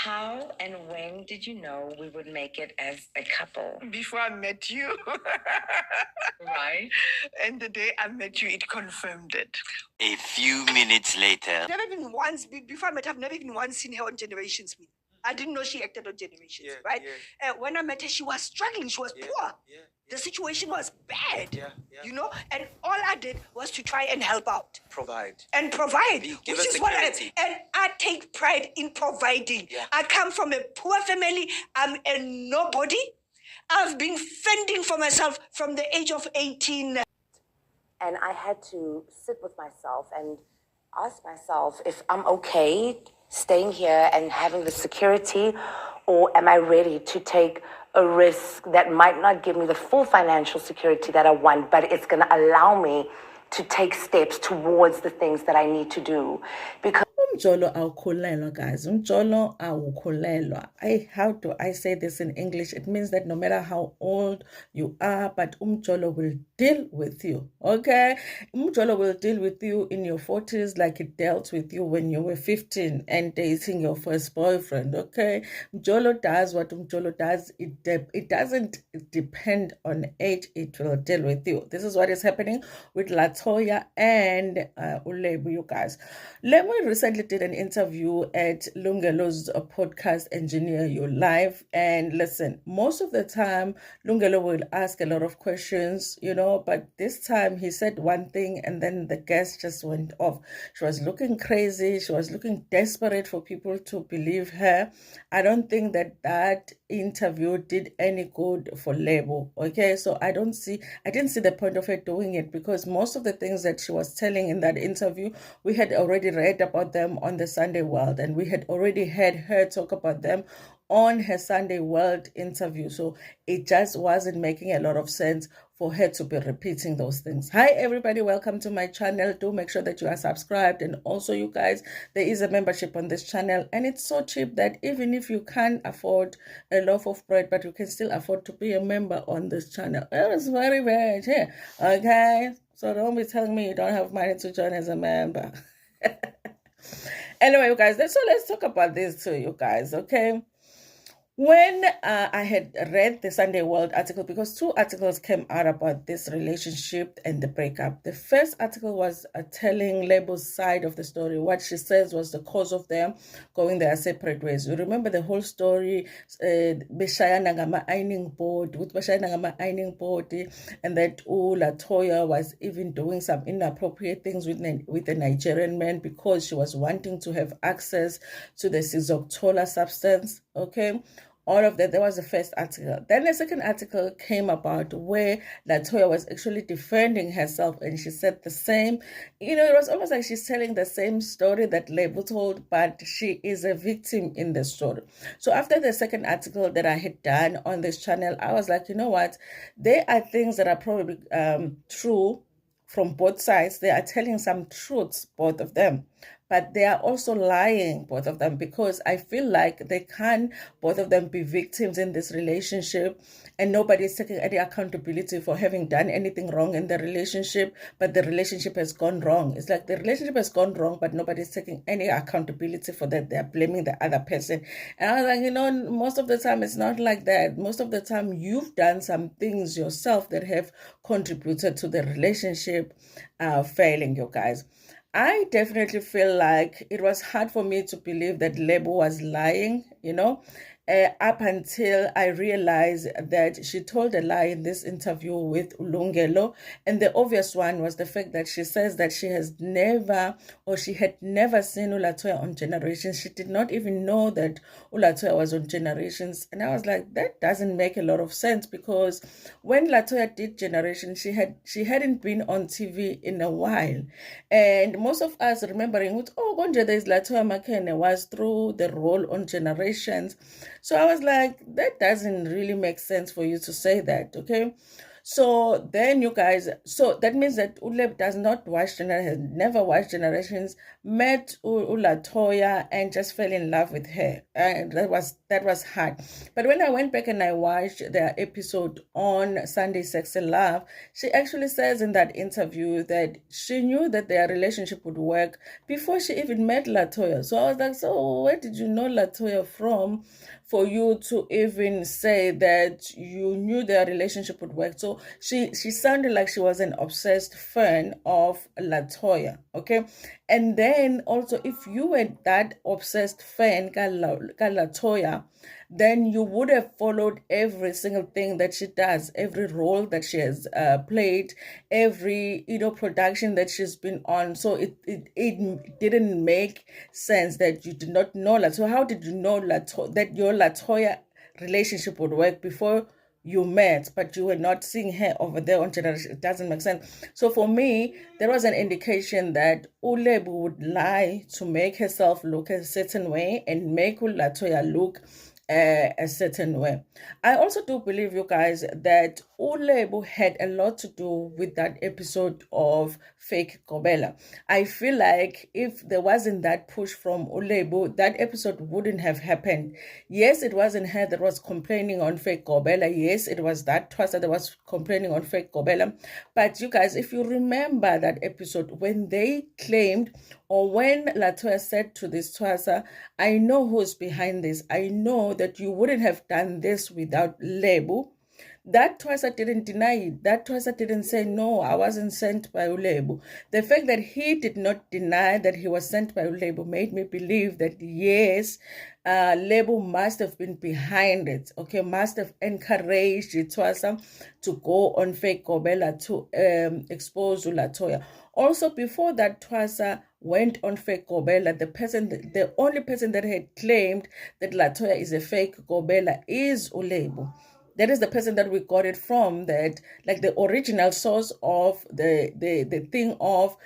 How and when did you know we would make it as a couple? Before I met you. Right. And the day I met you, it confirmed it. A few minutes later. Never even once, before I met her, I've never even once seen her on Generations. I didn't know she acted on Generations, right? Yeah. When I met her, she was struggling. She was poor. Yeah. The situation was bad, you know? And all I did was to try and help out. Provide. And provide, Give which us is what security. I take pride in providing. Yeah. I come from a poor family. I'm a nobody. I've been fending for myself from the age of 18. And I had to sit with myself and ask myself if I'm okay staying here and having the security, or am I ready to take a risk that might not give me the full financial security that I want, but it's going to allow me to take steps towards the things that I need to do. Because umjolo awukhulelwa, guys. Umjolo awukhulelwa. How do I say this in English? It means that no matter how old you are, but umjolo will deal with you, okay? Umjolo will deal with you in your 40s like it dealt with you when you were 15 and dating your first boyfriend, okay? Umjolo does what umjolo does. It doesn't depend on age. It will deal with you. This is what is happening with Latoya and Ulebu, you guys. Lemon recently did an interview at Lungelo's podcast, Engineer Your Life. And listen, most of the time, Lungelo will ask a lot of questions, you know, but this time he said one thing and then the guest just went off. She was looking crazy. She was looking desperate for people to believe her. I don't think that interview did any good for Lebo, okay? So I didn't see the point of her doing it, because most of the things that she was telling in that interview, we had already read about them on the Sunday World, and we had already heard her talk about them on her Sunday World interview. So it just wasn't making a lot of sense for her to be repeating those things. Hi everybody, welcome to my channel. Do make sure that you are subscribed, and also you guys, there is a membership on this channel, and it's so cheap that even if you can't afford a loaf of bread, but you can still afford to be a member on this channel. It is very, very cheap, okay? So don't be telling me you don't have money to join as a member. Anyway, you guys, let's talk about this too, you guys, okay? When I had read the Sunday World article, because two articles came out about this relationship and the breakup. The first article was telling Lebo's side of the story. What she says was the cause of them going their separate ways. You remember the whole story, beshayana ngama ironing board, and that Latoya was even doing some inappropriate things with a Nigerian man because she was wanting to have access to the Sizoktola substance, okay? All of that. That was the first article. Then the second article came about where Latoya was actually defending herself, and she said the same. You know, it was almost like she's telling the same story that Lebo told, but she is a victim in the story. So after the second article that I had done on this channel, I was like, you know what? There are things that are probably true from both sides. They are telling some truths, both of them, but they are also lying, both of them, because I feel like they can't, both of them, be victims in this relationship, and nobody is taking any accountability for having done anything wrong in the relationship, but the relationship has gone wrong. It's like the relationship has gone wrong, but nobody is taking any accountability for that. They're blaming the other person. And I was like, you know, most of the time it's not like that. Most of the time you've done some things yourself that have contributed to the relationship failing, you guys. I definitely feel like it was hard for me to believe that Lebo was lying, you know, up until I realized that she told a lie in this interview with Ulungelo. And the obvious one was the fact that she says that she has never, or she had never seen Latoya on Generations. She did not even know that Latoya was on Generations. And I was like, that doesn't make a lot of sense, because when Latoya did Generations, she hadn't been on TV in a while. And most of us remembering, oh, Gonja, there's Latoya Makhene, was through the role on Generations. So I was like, that doesn't really make sense for you to say that, okay? So then you guys, so that means that Uleb does not watch has never watched Generations, met Latoya and just fell in love with her. And that was hard. But when I went back and I watched their episode on Sunday Sex and Love, she actually says in that interview that she knew that their relationship would work before she even met Latoya. So I was like, so where did you know Latoya from for you to even say that you knew their relationship would work? So she sounded like she was an obsessed fan of Latoya, okay? And then also, if you were that obsessed fan ka Latoya, then you would have followed every single thing that she does, every role that she has played, every production that she's been on. So it didn't make sense that you did not know Latoya. So how did you know that your Latoya relationship would work before you met, but you were not seeing her over there on Generation? It doesn't make sense. So for me, there was an indication that Ulebu would lie to make herself look a certain way and make Latoya look a certain way. I also do believe, you guys, that Ulebu had a lot to do with that episode of Fake Kobela. I feel like if there wasn't that push from Ulebu, that episode wouldn't have happened. Yes, it wasn't her that was complaining on Fake Kobela. Yes, it was that Twasa that was complaining on Fake Kobela. But you guys, if you remember that episode, when they claimed, or when Latoya said to this Twasa, I know who's behind this. I know that you wouldn't have done this without Lebu. That Twasa didn't deny it. That Twasa didn't say, no, I wasn't sent by Ulebu. The fact that he did not deny that he was sent by Ulebu made me believe that, yes, Lebu must have been behind it, okay, must have encouraged Twasa to go on Fake Kobela to expose Latoya. Also, before that Twasa went on Fake Kobela, the only person that had claimed that Latoya is a fake Kobela is Ulebu. That is the person that we got it from, that like the original source of the thing of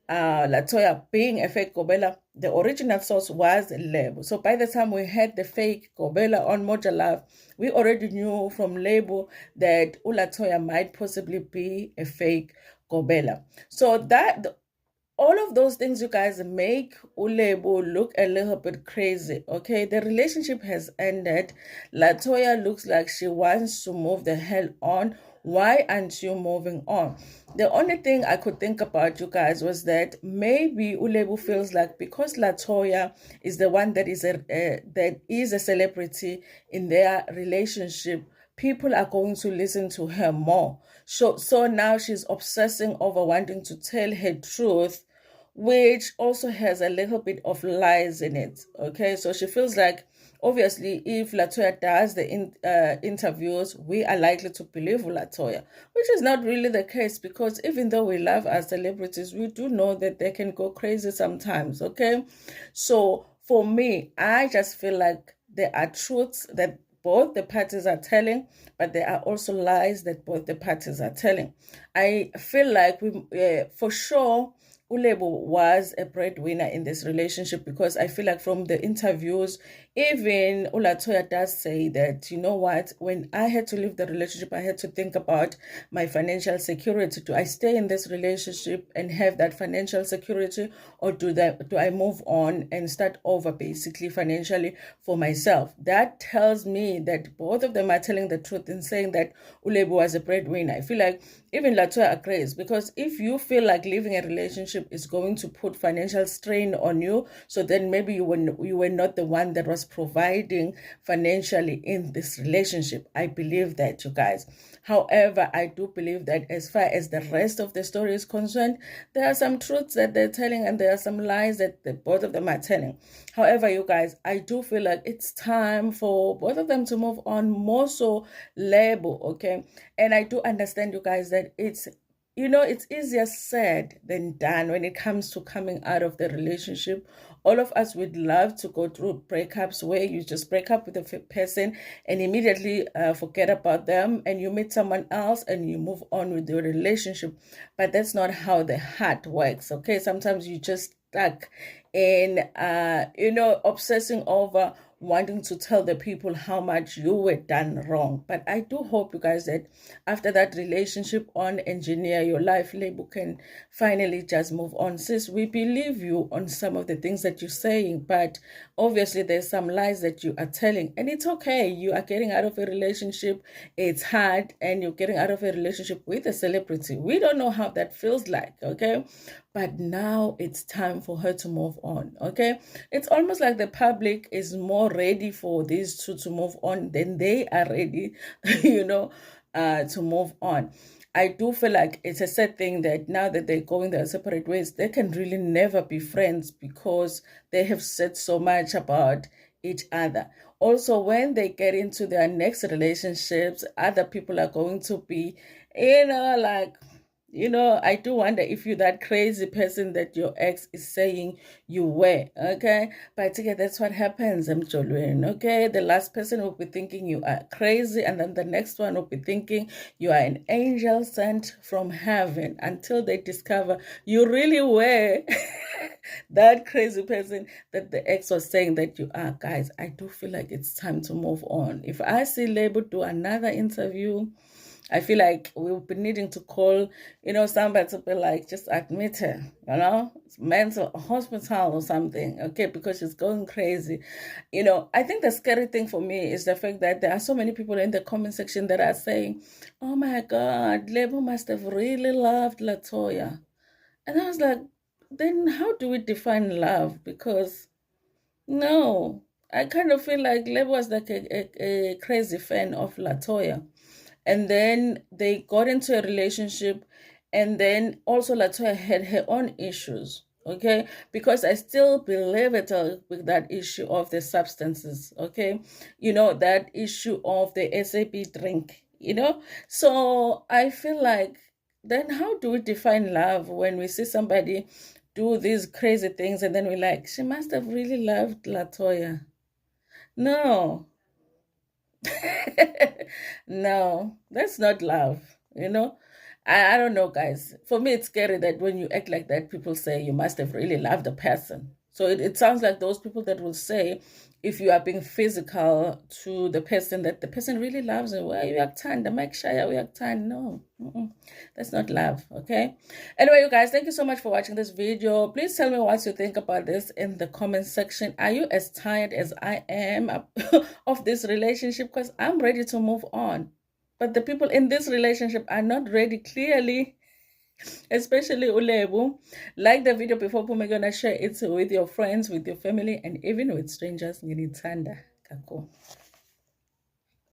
Latoya being a fake Kobela. The original source was Lebu. So by the time we had the fake Kobela on Moja Love, we already knew from Lebu that Latoya might possibly be a fake Kobela. So that all of those things, you guys, make Ulebu look a little bit crazy, okay? The relationship has ended. Latoya looks like she wants to move the hell on. Why aren't you moving on? The only thing I could think about, you guys, was that maybe Ulebu feels like because Latoya is the one that is a celebrity in their relationship, people are going to listen to her more. So now she's obsessing over wanting to tell her truth, which also has a little bit of lies in it. Okay, so she feels like, obviously, if Latoya does the interviews, we are likely to believe Latoya, which is not really the case, because even though we love our celebrities, we do know that they can go crazy sometimes. Okay, so for me, I just feel like there are truths that both the parties are telling, but there are also lies that both the parties are telling. I feel like for sure, Ulebu was a breadwinner in this relationship, because I feel like from the interviews, even Latoya does say that, you know what, when I had to leave the relationship, I had to think about my financial security. Do I stay in this relationship and have that financial security, or do I move on and start over basically financially for myself? That tells me that both of them are telling the truth in saying that Ulebu was a breadwinner. I feel like even Latoya agrees, because if you feel like leaving a relationship is going to put financial strain on you, so then maybe you were not the one that was providing financially in this relationship. I believe that, you guys. However, I do believe that as far as the rest of the story is concerned, there are some truths that they're telling and there are some lies that both of them are telling. However, you guys, I do feel like it's time for both of them to move on, more so Lebo, okay? And I do understand, you guys, that it's easier said than done when it comes to coming out of the relationship. All of us would love to go through breakups where you just break up with a person and immediately forget about them, and you meet someone else and you move on with your relationship. But that's not how the heart works, okay? Sometimes you just stuck in, obsessing over wanting to tell the people how much you were done wrong. But I do hope, you guys, that after that relationship on Engineer Your Life label can finally just move on. Sis, we believe you on some of the things that you're saying, but obviously there's some lies that you are telling, and it's okay. You are getting out of a relationship, it's hard, and you're getting out of a relationship with a celebrity. We don't know how that feels like, okay? But now it's time for her to move on, okay? It's almost like the public is more ready for these two to move on than they are ready, to move on. I do feel like it's a sad thing that now that they're going their separate ways, they can really never be friends because they have said so much about each other. Also, when they get into their next relationships, other people are going to be, like, I do wonder if you're that crazy person that your ex is saying you were, okay? But again, that's what happens, Mjolwen, okay? The last person will be thinking you are crazy, and then the next one will be thinking you are an angel sent from heaven until they discover you really were that crazy person that the ex was saying that you are. Guys, I do feel like it's time to move on. If I see Label do another interview, I feel like we'll be needing to call, somebody to be like, just admit her, mental hospital or something, okay, because she's going crazy. I think the scary thing for me is the fact that there are so many people in the comment section that are saying, oh my God, Lebo must have really loved Latoya. And I was like, then how do we define love? Because no, I kind of feel like Lebo was like a crazy fan of Latoya. And then they got into a relationship, and then also Latoya had her own issues, okay? Because I still believe it with that issue of the substances, okay? That issue of the SAB drink, So I feel like, then how do we define love when we see somebody do these crazy things and then we're like, she must have really loved Latoya? No. No, that's not love. I don't know, guys. For me, it's scary that when you act like that, people say you must have really loved the person. So it sounds like those people that will say, if you are being physical to the person, that the person really loves you. Well, you act time, the make sure you act time. No, that's not love, okay? Anyway, you guys, thank you so much for watching this video. Please tell me what you think about this in the comment section. Are you as tired as I am of this relationship? Because I'm ready to move on. But the people in this relationship are not ready, clearly, especially Ulebu. Like the video before gonna share it with your friends, with your family, and even with strangers. Ngilithanda kakhulu.